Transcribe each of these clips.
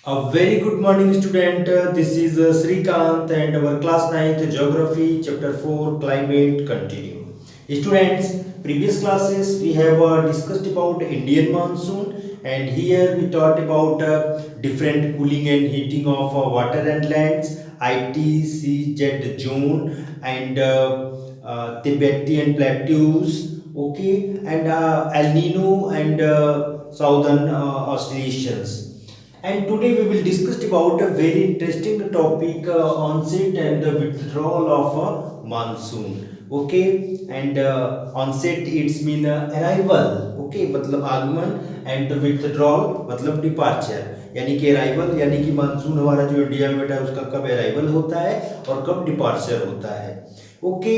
A very good morning, student. This is Srikant and our class 9th Geography, Chapter 4, Climate Continue. Students, previous classes we have discussed about Indian monsoon, and here we talked about different cooling and heating of water and lands, ITCZ zone, and Tibetan plateaus, okay, and El Nino and southern oscillations. And today we will discuss about a very interesting topic, onset and the withdrawal of a monsoon. Okay, and onset it's mean arrival. Okay, मतलब आगमन, and the withdrawal मतलब departure. यानी कि arrival यानी कि monsoon हमारा जो India में बेटा है उसका कब अराइवल होता है और कब डिपार्चर होता है. Okay,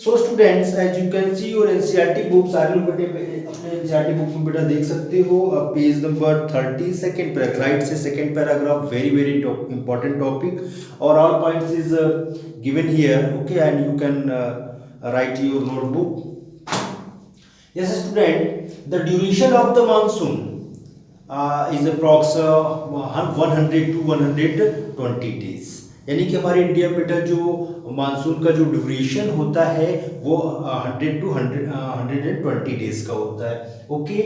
so students as you can see your NCERT books are you बेटे अपने एनसीईआरटी बुक में बेटा देख सकते हो page number 30 second paragraph, right से second paragraph, very very important topic और all points is given here. Okay, and you can write your notebook. Yes, student, the duration of the monsoon is approx 100 to 120 days. यानी कि हमारे India में बेटा जो monsoon का जो duration होता है वो 100 to 120 डेज का होता है. Okay,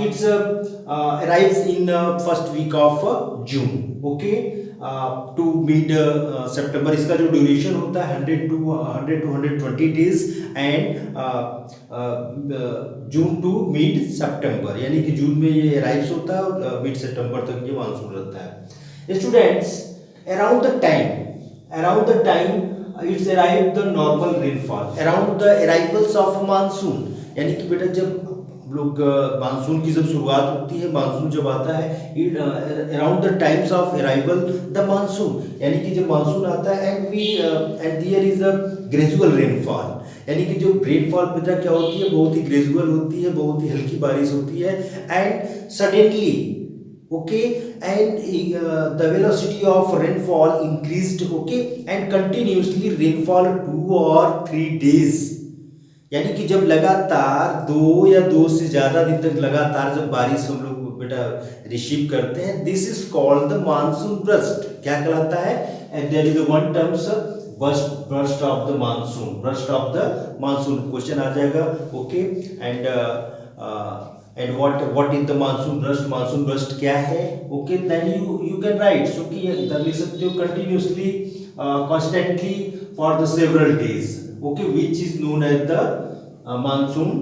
it's arrives in first week of June. Okay, to mid September इसका जो ड्यूरेशन होता है 100 to 120 days and June to mid September, यानी कि जून में ये अराइव्स होता है और मिड सितंबर तक ये मानसून रहता है. Students, around the time it's arrived the normal rainfall around the arrivals of monsoon. यानी कि बेटा जब हम लोग मानसून की जब शुरुआत होती है, मानसून जब आता है around the times of arrival the monsoon, यानी कि जब मानसून आता है and there is a gradual rainfall. यानी कि जो रेनफॉल बेटा क्या होती है, बहुत ही ग्रेजुअल होती है, बहुत ही हल्की बारिश होती है and suddenly. Okay, and the velocity of rainfall increased. Okay, and continuously rainfall 2 or 3 days. यानी कि जब लगातार 2 या 2 से ज्यादा दिन तक लगातार जब बारिश हम लोग बेटा रिसीव करते हैं, this is called the monsoon burst. क्या कहलाता है? And there is one terms burst of the monsoon, burst of the monsoon question आ जाएगा. Okay, and what is the monsoon burst क्या है? Okay, then you can write. so कि इधर लिख सकते हो continuously constantly for the several days. okay, which is known as the monsoon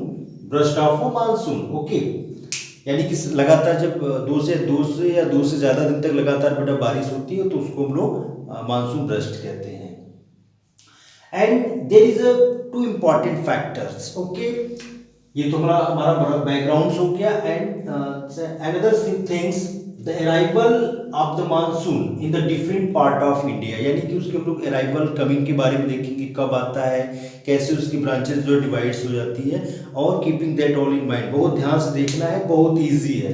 burst of a monsoon. okay, यानी कि लगातार जब दो से या 2 से ज्यादा दिन तक लगातार बेटा बारिश होती है तो उसको हम लोग मानसून बर्स्ट कहते हैं. And there is a 2 important factors. Okay, ये तो हमारा बैकग्राउंड हो गया. And another things, the arrival of the monsoon in the different part of India. यानी कि उसके हम लोग अराइवल कमिंग के बारे में देखेंगे, कब आता है, कैसे उसकी ब्रांचेस जो डिवाइड्स हो जाती है, और keeping that all in mind. बहुत ध्यान से देखना है, बहुत ईजी है.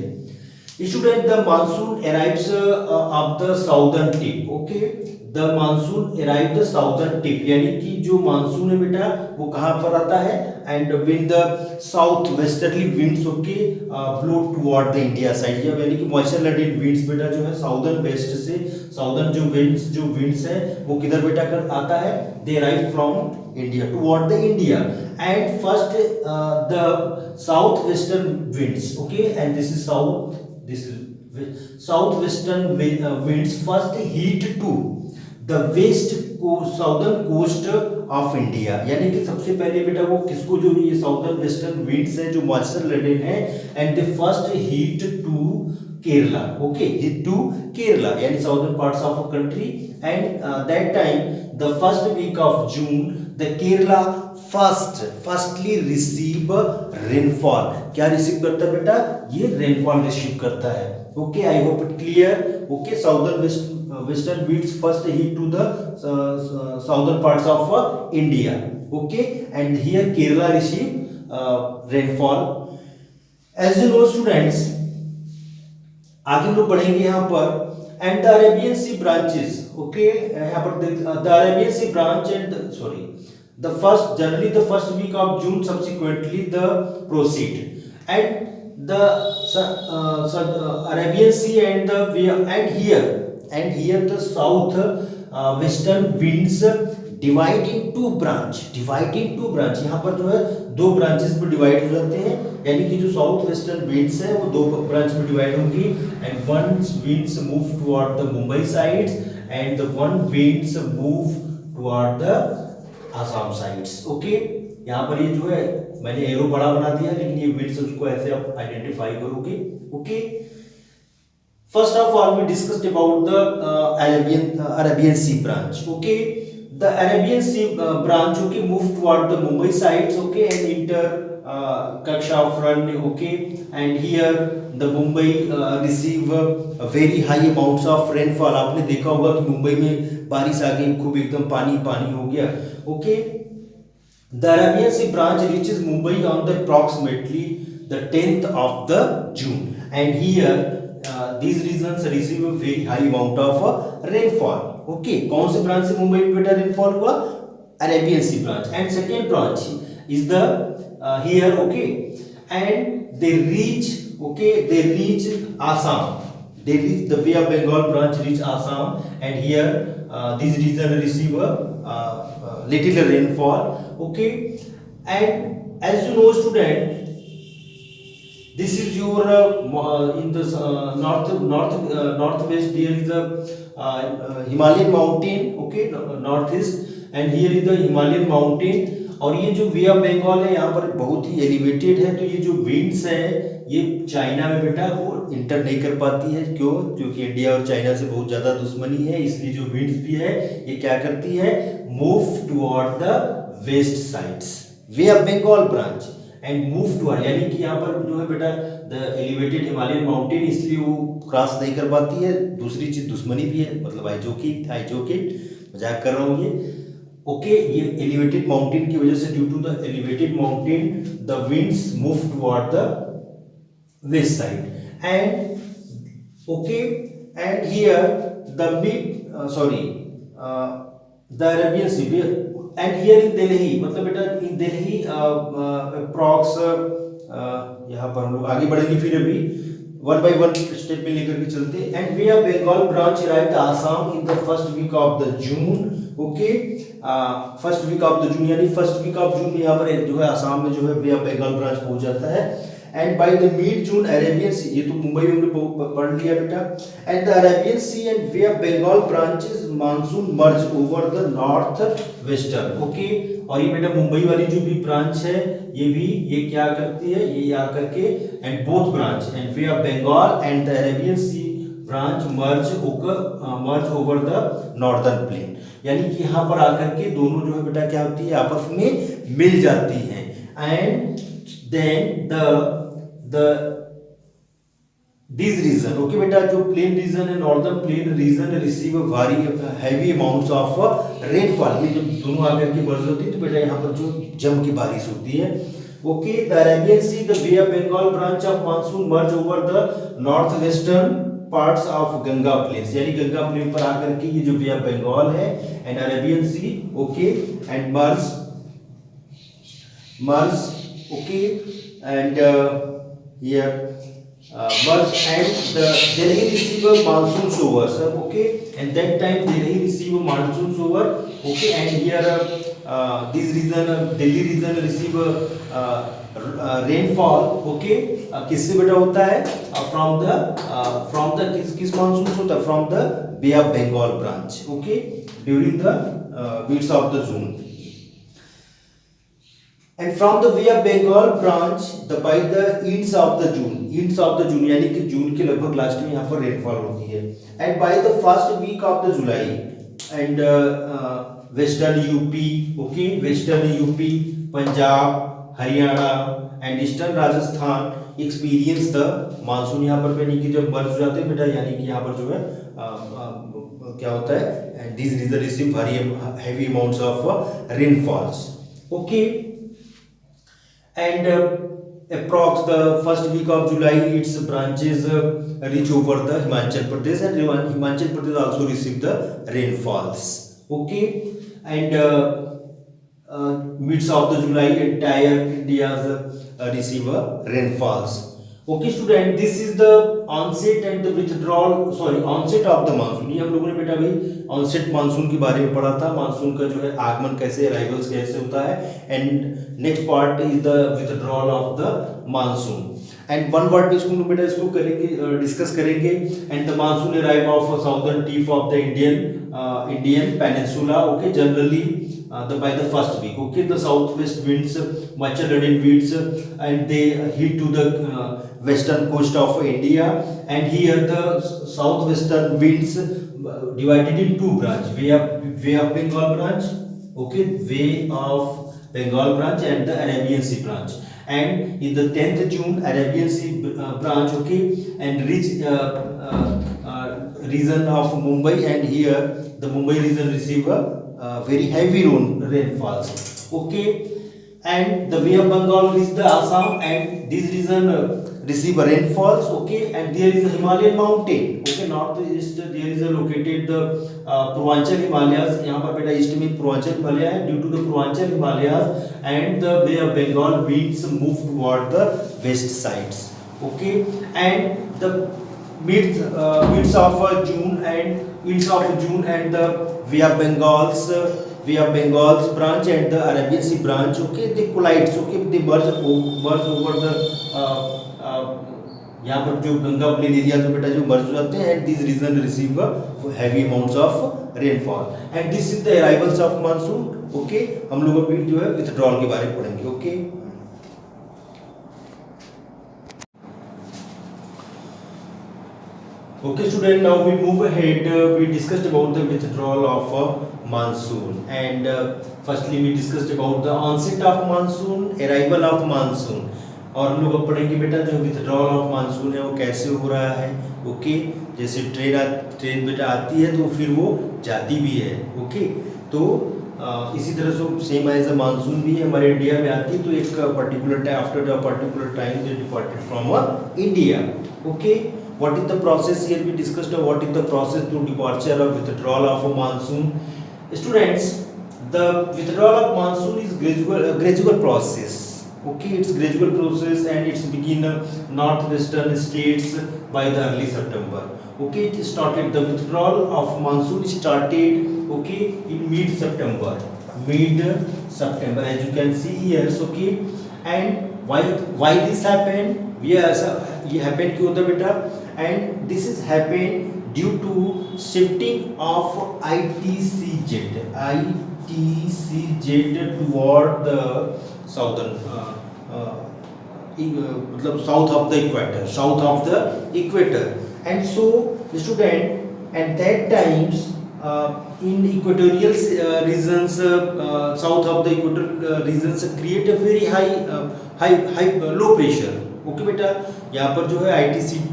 Student, the monsoon arrives of the southern tip. Okay, the monsoon arrive the southern tip, यानी कि जो मानसून है बेटा वो कहाँ पर आता है, and win the south westerly winds. Okay, blow toward the India side, यानी कि मॉइस्चर लेडेड विंड्स बेटा जो है साउदर्न वेस्ट से, साउदर्न जो विंड्स है वो किधर बेटा कर आता है, they arrive from India toward the India. And first the south western winds. Okay, and this is southwestern winds first hit to the west coast, southern coast of India. यानी कि सबसे पहले बेटा वो किसको, जो ये साउदर्न वेस्टर्न विंड्स है जो मॉइस्चर लेडेन है, and they first hit to Kerala. Okay, hit to Kerala यानी southern parts of a country. And that time the first week of June the Kerala firstly receive rainfall. क्या रिसीव करता है बेटा? ये rainfall receive करता है. Okay, I hope it clear. Okay, southern western winds first hit to the southern parts of India. Okay, and here Kerala receive rainfall. As you know students, आगे हम लोग बढ़ेंगे यहाँ पर. And the Arabian Sea branches. Okay, यहाँ पर the Arabian Sea branch and sorry the first week of June subsequently the proceed. And the Arabian Sea and here the south western winds divide in two branch, यहाँ पर जो है दो branches में divide हो जाते हैं, यानी कि जो साउथ वेस्टर्न विंड्स है वो दो ब्रांच में डिवाइड होंगी, and one winds move toward the Mumbai sides and the one winds move toward the Assam sides. Okay, यहाँ पर ये जो है मैंने एरो बड़ा बना दिया, लेकिन ये winds उसको ऐसे आप आइडेंटिफाई करोगे. Okay, first of all we discussed about the Arabian Sea branch. Okay, the Arabian Sea branch, okay, move toward the Mumbai sides, okay, and enter Kashaf run, okay, and here the Mumbai receive very high amounts of rainfall. आपने देखा होगा कि मुंबई में बारिश आ गई, खूब एकदम पानी पानी हो गया. Okay, the Arabian Sea branch reaches Mumbai on the approximately the 10th of the June, and here these regions receive a very high amount of rainfall. Okay, कौन से ब्रांच से मुंबई में बेटा रेनफॉल हुआ? Arabian Sea branch. And second branch is the here, okay, and they reach Assam. They reach the Bay of Bengal branch reach Assam, and here this region receive a little rainfall. Okay, and as you know student, this is your in the northwest there is a Himalayan mountain, okay, northeast, and here is the Himalayan mountain. और ये जो वे of Bengal है यहाँ पर बहुत ही elevated है, तो ये जो विंड्स है ये चाइना में बेटा वो इंटर नहीं कर पाती है. क्यों? क्योंकि इंडिया और चाइना से बहुत ज़्यादा दुश्मनी है, इसलिए जो विंड्स भी है ये क्या करती है, move toward the west sides, Bay of Bengal branch, and move toward, यानी कि यहाँ पर जो है बेटा द एलिवेटेड हिमालयन माउंटेन, इसलिए वो क्रॉस नहीं कर पाती है. दूसरी चीज दुश्मनी भी है, मतलब आई मजाक कर रहा हूँ ये. ओके, ये एलिवेटेड माउंटेन की वजह से, due to the elevated mountain the winds move toward the west side, and okay, and here the the Arabian C, and here in Delhi, मतलब बेटा इन दिल्ली अप्रॉक्स, यहाँ पर हम लोग आगे बढ़ेंगे, फिर अभी वन बाय वन स्टेप में लेकर के चलते. And way of Bengal branch arrived Assam in the first week of the June. Okay, first week of the June, यानी फर्स्ट वीक ऑफ जून में यहाँ पर जो है आसाम में जो है वे ऑफ बंगाल ब्रांच पहुंच जाता है. And by the mid June Arabian sea, ये तो मुंबई में हमने पढ़ लिया बेटा, and the Arabian C and way of Bengal branches monsoon merge over the north western. Okay, और ये बेटा मुंबई वाली जो भी ब्रांच है ये क्या करती है, ये आकर के, and both branch and way of Bengal and the Arabian Sea branch merge over the northern plain, यानी कि यहाँ पर आकर के दोनों जो है बेटा क्या होती है, आपस में मिल जाती हैं. And then this region, okay बेटा, जो प्लेन रीजन है, नॉर्दर्न प्लेन रीजन रिसीव भारी हैवी अमाउंट्स ऑफ रेनफॉल. ये जब दोनों आकर के बर्ज होती है तो बेटा यहाँ पर जो जम की बारिश होती है. Okay, the Arabian Sea, the Bay of Bengal branch of monsoon merge over the north western parts of Ganga plains, यानी गंगा प्लेन पर आकर के ये जो वे ऑफ बंगाल है and Arabian Sea, okay, and merge, okay, and here merge, and the Delhi receive a monsoon showers, okay, and that time Delhi receive a monsoon shower, okay, and here this region, Delhi region receive rainfall, okay, किससे बेटा होता है, from the किस monsoon से होता है, from the Bay of Bengal branch, okay, during the mids of the June. And from the Bay of Bengal branch, by the ends of the June, यानी कि जून के लगभग लास्ट में यहाँ पर रेनफॉल होती है. And by the first week of the July, and western UP, okay, western UP, Punjab, Haryana and eastern Rajasthan experience the monsoon, यहाँ पर यानी कि जब बर्फ हो जाते हैं बेटा, यानी कि यहाँ पर जो है क्या होता है, and these regions receive very heavy amounts of rainfalls. Okay. And approx the first week of July, its branches reach over the Himachal Pradesh, and Himachal Pradesh also receive the rainfalls. Okay, and midst of the July, entire India's receive rainfalls. Okay student, this is the onset and the withdrawal, sorry onset of the monsoon. ये हम लोगों ने बेटा भाई onset monsoon के बारे में पढ़ा था, मानसून का जो है आगमन कैसे, अराइवल्स कैसे होता है, and next part is the withdrawal of the monsoon. And one word इसको हम लोग बेटा इसको करेंगे, डिस्कस करेंगे। And the monsoon arrive of southern tip of the Indian peninsula, okay, generally by the first week, okay. The southwest winds mature in winds and they hit to the western coast of India, and here the southwestern winds divided in two branch, way of Bengal branch, okay, way of Bengal branch and the Arabian Sea branch. And in the 10th June Arabian Sea branch, okay, and reach region of Mumbai, and here the Mumbai region receive a very heavy rainfalls, okay. And the Bay of Bengal reach the Assam, and this region receive a rainfalls, okay. And there is a Himalayan mountain, okay, northeast there is a located the Purvanchal Himalayas, यहाँ पर बेटा east में पूर्वांचल हिमालय है। Due to the Purvanchal Himalayas and the Bay of Bengal winds move toward the west sides, okay. And the mids of June and the Bay of Bengal's branch and the Arabian Sea branch, okay, they collides, okay, they merge over the यहाँ पर जो Ganga plain area में बेटा जो मर्ज हो जाते हैं, and this region receive heavy amounts of rainfall, and this is the arrivals of monsoon, okay. हम लोग अभी जो है विथड्रॉल के बारे में पढ़ेंगे, okay. Okay student, now we move ahead. We discussed about the withdrawal of monsoon, and firstly we discussed about the onset of monsoon, arrival of monsoon, और हम लोग अब पढ़ेंगे बेटा जो विथड्रॉल ऑफ मानसून है वो कैसे हो रहा है, ओके। जैसे ट्रेन बेटा आती है तो फिर वो जाती भी है, ओके। तो इसी तरह से सेम एज अ मानसून भी हमारे इंडिया में आती है, तो एक particular time, after a particular time they departed from India, okay. What is the process here we discussed? What is the process to departure of withdrawal of a monsoon? Students, the withdrawal of monsoon is gradual process. Okay, it's gradual process and it's begin northwestern states by the early September. Okay, it started, the withdrawal of monsoon started, okay, in mid September, as you can see here, okay. And why this happened? ये happen क्यों होता है बेटा? And this is happened due to shifting of ITCZ toward the southern मतलब south of the equator, and so student at that times in equatorial regions, south of the equatorial regions create a very high low pressure, okay बेटा। यहाँ पर जो है ITCZ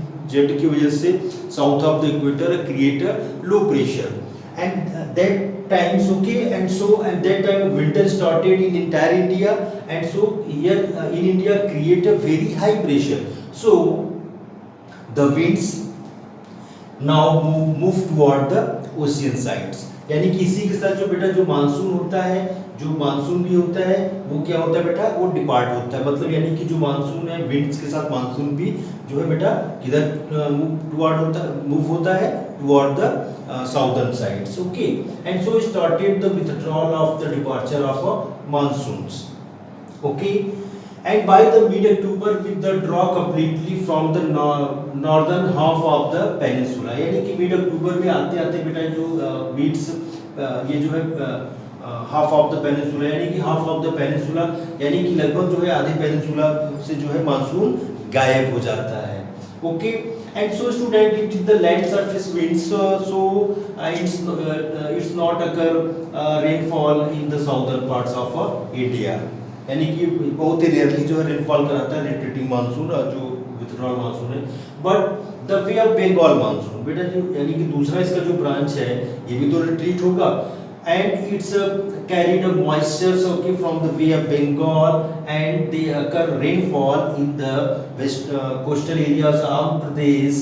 की वजह से south of the equator create a low pressure, and that times, okay, and that time winter started in entire India, and so here in India create a very high pressure, so the winds now move toward the ocean sides. यानी कि इसी के साथ जो बेटा जो monsoon होता है, जो मानसून भी होता है वो क्या होता है बेटा, वो डिपार्ट होता है, मतलब यानी कि जो मानसून है विंड्स के साथ मानसून भी जो है बेटा किधर मूव होता है toward the southern sides, okay. And so started the withdrawal of the departure of monsoons, okay. And by the mid-October with the draw completely from the northern half of the peninsula, यानी कि mid अक्टूबर में आते आते बेटा जो beats ये जो है हाफ ऑफ द पेनिनसुला, यानी कि हाफ ऑफ द पेनिनसुला यानी कि लगभग जो है आधे पेनिनसुला से जो है मानसून गायब हो जाता है, okay. And so student, it is the land surface winds, so it's not occur rainfall in the southern parts of India, यानी कि बहुत ही रेयरली जो है रेनफॉल कराता है रिट्रीटिंग मानसून और जो विथड्रॉल मानसून है। But the Bay of Bengal monsoon बेटा जो यानी कि दूसरा इसका जो ब्रांच है ये भी तो रिट्रीट होगा, and it's carried a moistures, okay, from the Bay of Bengal, and they occur rainfall in the waste coastal areas of Pradesh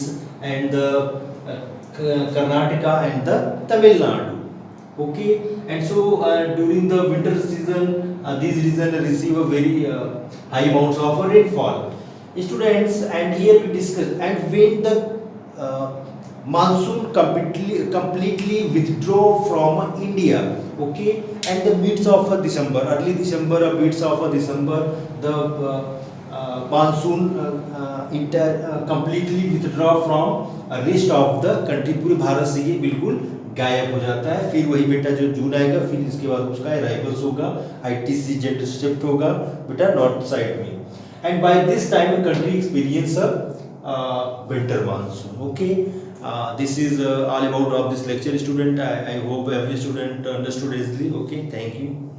and the Karnataka and the Tamil Nadu, okay. And so during the winter season these regions receive a very high amounts of rainfall, Students, and here we discuss, and when the monsoon completely withdraw from India, okay, and the midst of December, early December, midst of December, the monsoon completely withdraw from rest of the country, पूरे भारत से ये बिल्कुल गायब हो जाता है। फिर वही बेटा जो जून आएगा, फिर इसके बाद उसका अराइवल्स होगा, ITC जेट शिफ्ट होगा बेटा नॉर्थ साइड में, and by this time the country experience a winter monsoon, okay. This is all about of this lecture, student. I hope every student understood easily, okay. Thank you.